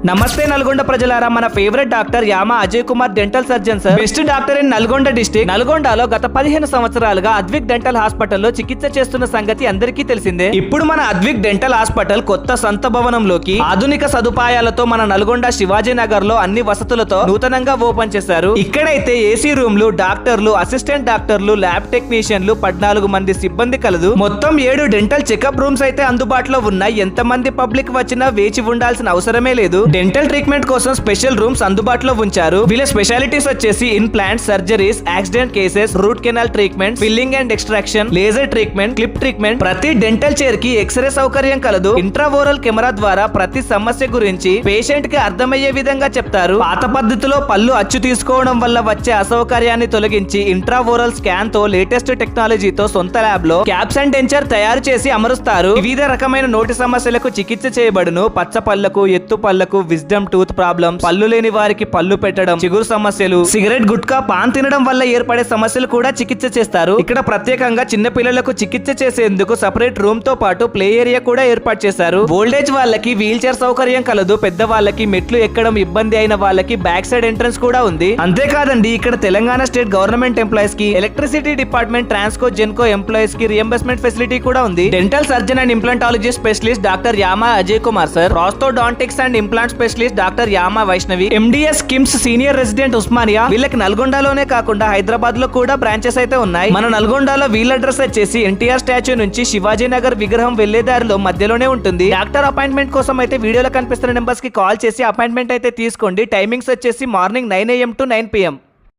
నమస్తే నల్గొండ ప్రజలారా, మన favourite doctor Yama Ajay Kumar dental surgeon sir best doctor in Nalgonda district. నల్గొండలో గత 15 సంవత్సరాలుగా అద్విక్ డెంటల్ హాస్పిటల్లో చికిత్స చేస్తున్న సంగతి అందరికీ తెలిసిందే. ఇప్పుడు మన అద్విక్ డెంటల్ హాస్పిటల్ కొత్త సొంత భవనంలోకి ఆధునిక సదుపాయాలతో మన నల్గొండ శివాజీ నగర్ లో అన్ని వసతులతో నూతనంగా ఓపెన్ చేశారు. ఇక్కడైతే ఏసీ రూమ్లు, డాక్టర్లు, అసిస్టెంట్ డాక్టర్లు, ల్యాబ్ టెక్నీషియన్లు, 14 మంది సిబ్బంది కలదు. మొత్తం 7 డెంటల్ చెకప్ రూమ్స్ అయితే అందుబాటులో ఉన్నాయి. ఎంత మంది పబ్లిక్ వచ్చినా వేచి ఉండాల్సిన అవసరమే లేదు. డెంటల్ ట్రీట్మెంట్ కోసం స్పెషల్ రూమ్స్ అందుబాటులో ఉంచారు. వీళ్ళ స్పెషాలిటీస్ వచ్చేసి implant, surgeries, accident cases, root canal treatment, filling and extraction, laser treatment, clip treatment. ప్రతి డెంటల్ చైర్ కి ఎక్స్రే సౌకర్యం కలదు. ఇంట్రావోరల్ కెమెరా ద్వారా ప్రతి సమస్య గురించి పేషెంట్ కి అర్థమయ్యే విధంగా చెప్తారు. పాత పద్ధతిలో పళ్ళు అచ్చు తీసుకోవడం వల్ల వచ్చే అసౌకర్యాన్ని తొలగించి ఇంట్రావోరల్ స్కాన్ తో లేటెస్ట్ టెక్నాలజీతో సొంత ల్యాబ్ లో క్యాప్స్ అండ్ డెంచర్ తయారు చేసి అమరుస్తారు. వివిధ రకమైన నోటి సమస్యలకు చికిత్స చేయబడును. పచ్చ పళ్లకు, ఎత్తు పళ్లకు, విజ్డమ్ టూత్ ప్రాబ్లమ్స్, పళ్ళు లేని వారికి పళ్ళు పెట్టడం, చిగురు సమస్యలు, సిగరెట్, గుట్కా, పాన్ తినడం వల్ల ఏర్పడే సమస్యలు కూడా చికిత్స చేస్తారు. ఇక్కడ ప్రత్యేకంగా చిన్న పిల్లలకు చికిత్స చేసేందుకు సెపరేట్ రూమ్ తో పాటు ప్లే ఏరియా కూడా ఏర్పాటు చేశారు. ఓల్డేజ్ వాళ్ళకి వీల్ చైర్ సౌకర్యం కలదు. పెద్ద వాళ్ళకి మెట్లు ఎక్కడం ఇబ్బంది అయిన వాళ్ళకి బ్యాక్ సైడ్ ఎంట్రన్స్ కూడా ఉంది. అంతేకాదండి, ఇక్కడ తెలంగాణ స్టేట్ గవర్నమెంట్ ఎంప్లాయీస్ కి, electricity department, Transco, Genco employees కి రియంబర్స్మెంట్ ఫెసిలిటీ కూడా ఉంది. Dental surgeon and implantology specialist doctor Yama Ajay Kumar sir, prosthodontics and implant specialist doctor Yama Vaishnavi, MDS KIMS senior resident Osmania. వీళ్ళకి నల్గొండలోనే కాకుండా హైదరాబాద్ లో కూడా బ్రాంచెస్ అయితే ఉన్నాయి. మన నల్గొండలో వీళ్ళ అడ్రస్ వచ్చేసి ఎన్టీఆర్ స్టాచ్యూ నుంచి శివాజీ నగర్ విగ్రహం వెళ్లే దారిలో మధ్యలోనే ఉంటుంది. డాక్టర్ అపాయింట్మెంట్ కోసం అయితే వీడియోలో కనిపిస్తున్న నెంబర్స్ కి కాల్ చేసి అపాయింట్మెంట్ అయితే తీసుకోండి. టైమింగ్స్ వచ్చేసి మార్నింగ్ 9 AM to 9 PM.